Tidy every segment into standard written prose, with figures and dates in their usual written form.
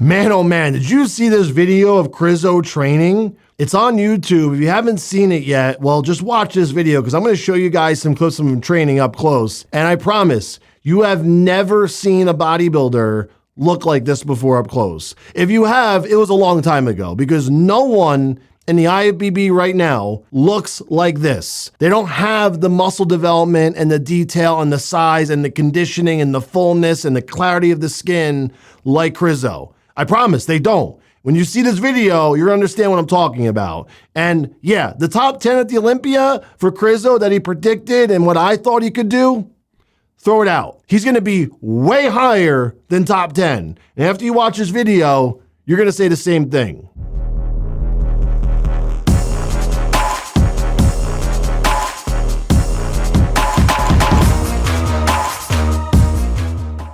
Man, oh man, did you see this video of Krizo training? It's on YouTube. If you haven't seen it yet, well, just watch this video because I'm going to show you guys some clips of him training up close. And I promise, you have never seen a bodybuilder look like this before up close. If you have, it was a long time ago because no one in the IFBB right now looks like this. They don't have the muscle development and the detail and the size and the conditioning and the fullness and the clarity of the skin like Krizo. I promise they don't. When you see this video, you're gonna understand what I'm talking about. And yeah, the top 10 at the Olympia for Krizo that he predicted and what I thought he could do, throw it out. He's gonna be way higher than top 10. And after you watch this video, you're gonna say the same thing.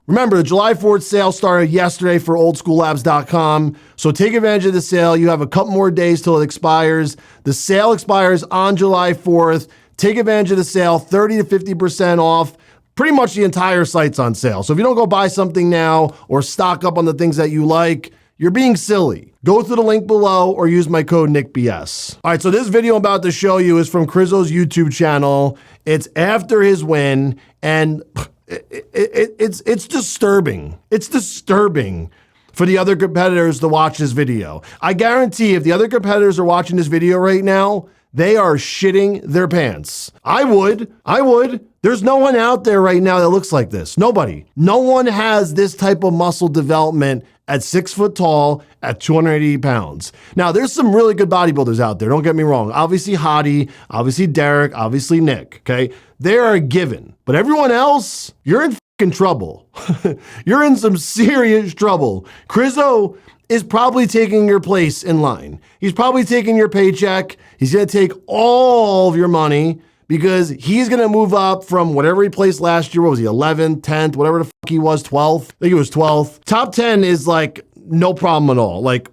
Remember, the July 4th sale started yesterday for oldschoollabs.com. So take advantage of the sale. You have a couple more days till it expires. The sale expires on July 4th. Take advantage of the sale, 30 to 50% off. Pretty much the entire site's on sale. So if you don't go buy something now or stock up on the things that you like, you're being silly. Go through the link below or use my code NickBS. All right, so this video I'm about to show you is from Krizo's YouTube channel. It's after his win, and it's disturbing. It's disturbing for the other competitors to watch this video. I guarantee if the other competitors are watching this video right now, they are shitting their pants. I would. There's no one out there right now that looks like this. Nobody. No one has this type of muscle development at 6 foot tall at 280 pounds. Now, there's some really good bodybuilders out there. Don't get me wrong. Obviously Hadi, obviously Derek, obviously Nick, okay? They are a given. But everyone else, you're in fucking trouble. You're in some serious trouble. Krizo is probably taking your place in line. He's probably taking your paycheck. He's gonna take all of your money because he's gonna move up from whatever he placed last year. What was he, 11th, 10th, whatever the fuck he was, 12th? I think it was 12th. Top 10 is like no problem at all. Like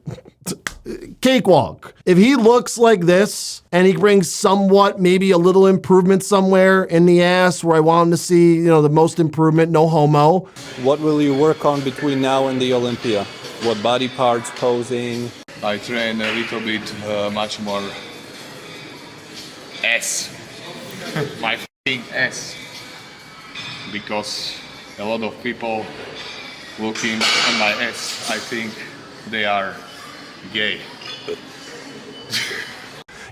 cakewalk. If he looks like this and he brings somewhat, maybe a little improvement somewhere in the ass where I want him to see, you know, the most improvement, no homo. What will you work on between now and the Olympia? What body parts, posing? I train a little bit much more ass. My f***ing ass. Because a lot of people looking at my ass, I think they are gay.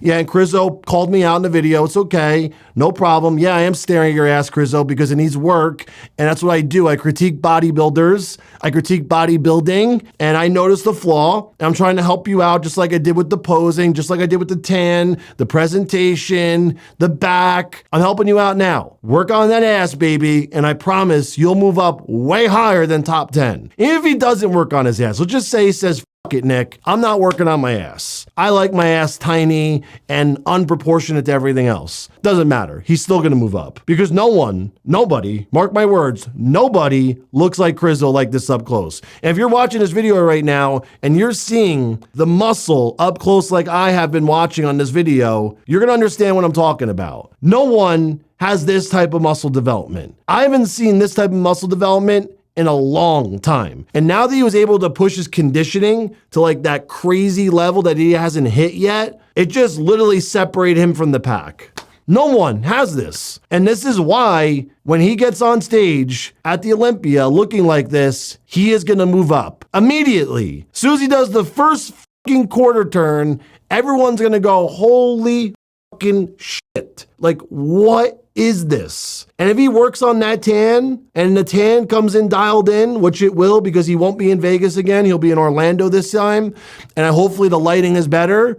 Yeah, and Krizo called me out in the video. It's okay. No problem. Yeah, I am staring at your ass, Krizo, because it needs work. And that's what I do. I critique bodybuilders. I critique bodybuilding. And I notice the flaw. And I'm trying to help you out just like I did with the posing, just like I did with the tan, the presentation, the back. I'm helping you out now. Work on that ass, baby. And I promise you'll move up way higher than top 10. Even if he doesn't work on his ass, let's just say he says, "Fuck it, Nick. I'm not working on my ass. I like my ass tiny and unproportionate to everything else." Doesn't matter. He's still going to move up because nobody, mark my words, nobody looks like Krizo like this up close. And if you're watching this video right now and you're seeing the muscle up close like I have been watching on this video, you're going to understand what I'm talking about. No one has this type of muscle development. I haven't seen this type of muscle development in a long time. And now that he was able to push his conditioning to like that crazy level that he hasn't hit yet, it just literally separated him from the pack. No one has this. And this is why when he gets on stage at the Olympia looking like this, he is gonna move up immediately. As soon as he does the first fucking quarter turn, everyone's gonna go, holy fucking shit. Like, what is this? And if he works on that tan and the tan comes in dialed in, which it will because he won't be in Vegas again, he'll be in Orlando this time, and hopefully the lighting is better.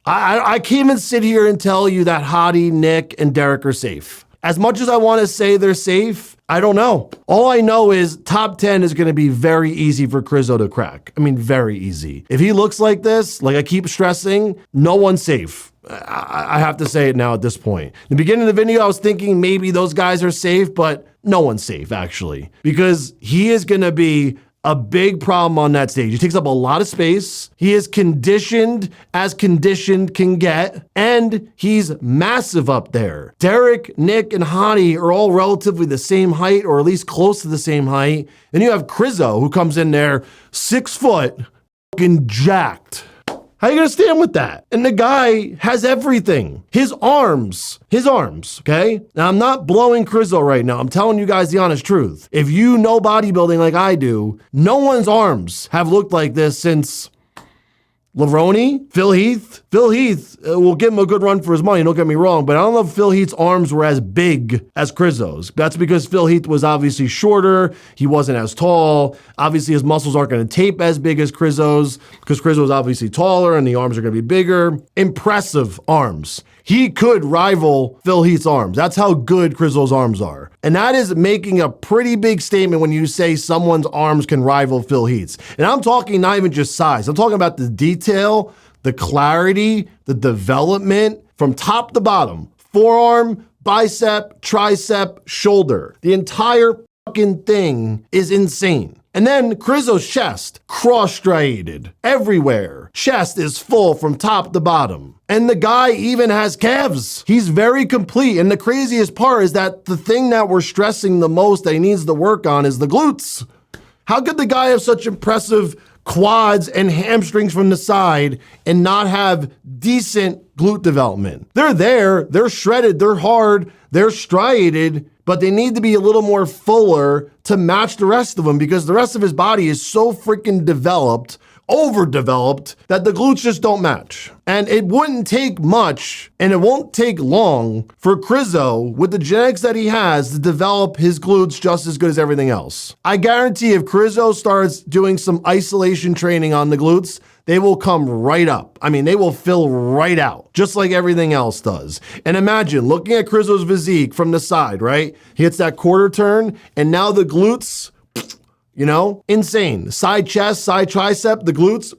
I can't even sit here and tell you that Hadi, Nick, and Derek are safe. As much as I want to say they're safe, I don't know. All I know is top 10 is going to be very easy for Krizo to crack. I mean, very easy. If he looks like this, like I keep stressing, no one's safe. I have to say it now at this point. In the beginning of the video, I was thinking maybe those guys are safe, but no one's safe actually, because he is going to be a big problem on that stage. He takes up a lot of space. He is conditioned as conditioned can get, and he's massive up there. Derek, Nick, and Hadi are all relatively the same height, or at least close to the same height. Then you have Krizo, who comes in there 6 foot, fucking jacked. How you gonna stand with that? And the guy has everything. His arms, okay? Now, I'm not blowing Krizo right now. I'm telling you guys the honest truth. If you know bodybuilding like I do, no one's arms have looked like this since Lavroni, Phil Heath. Phil Heath will give him a good run for his money, don't get me wrong, but I don't know if Phil Heath's arms were as big as Krizo's. That's because Phil Heath was obviously shorter, he wasn't as tall. Obviously, his muscles aren't gonna tape as big as Krizo's because Krizo's obviously taller and the arms are gonna be bigger. Impressive arms. He could rival Phil Heath's arms. That's how good Krizo's arms are. And that is making a pretty big statement when you say someone's arms can rival Phil Heath's. And I'm talking not even just size. I'm talking about the detail, the clarity, the development from top to bottom. Forearm, bicep, tricep, shoulder. The entire fucking thing is insane. And then Krizo's chest, cross-striated everywhere. Chest is full from top to bottom. And the guy even has calves. He's very complete. And the craziest part is that the thing that we're stressing the most that he needs to work on is the glutes. How could the guy have such impressive quads and hamstrings from the side and not have decent glute development? They're there, they're shredded, they're hard, they're striated, but they need to be a little more fuller to match the rest of them because the rest of his body is so freaking developed, overdeveloped, that the glutes just don't match. And it wouldn't take much, and it won't take long for Krizo, with the genetics that he has, to develop his glutes just as good as everything else. I guarantee if Krizo starts doing some isolation training on the glutes, they will come right up. I mean, they will fill right out, just like everything else does. And imagine looking at Krizo's physique from the side, right? He hits that quarter turn, and now the glutes, you know, insane. Side chest, side tricep, the glutes,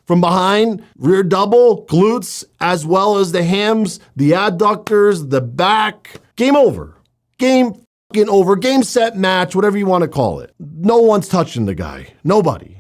from behind, rear double, glutes, as well as the hams, the adductors, the back. Game over. Game fucking over. Game, set, match, whatever you want to call it. No one's touching the guy. Nobody.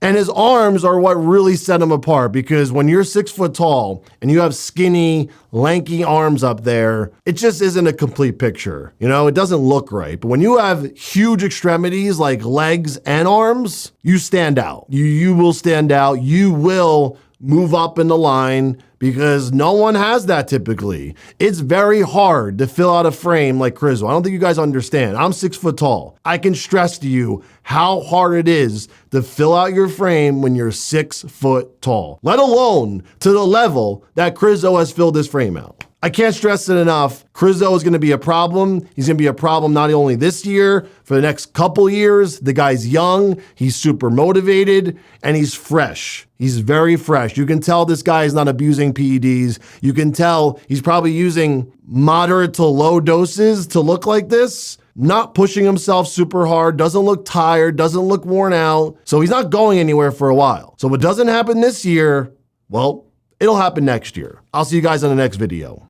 And his arms are what really set him apart, because when you're 6 foot tall and you have skinny, lanky arms up there, it just isn't a complete picture. You know, it doesn't look right. But when you have huge extremities like legs and arms, you stand out. You will stand out. You will move up in the line because no one has that typically. It's very hard to fill out a frame like Krizo. I don't think you guys understand. I'm 6 foot tall. I can stress to you how hard it is to fill out your frame when you're 6 foot tall, let alone to the level that Krizo has filled his frame out. I can't stress it enough. Krizo is going to be a problem. He's going to be a problem not only this year, for the next couple years. The guy's young, he's super motivated, and he's fresh. He's very fresh. You can tell this guy is not abusing PEDs. You can tell he's probably using moderate to low doses to look like this. Not pushing himself super hard, doesn't look tired, doesn't look worn out. So he's not going anywhere for a while. So what doesn't happen this year, well, it'll happen next year. I'll see you guys on the next video.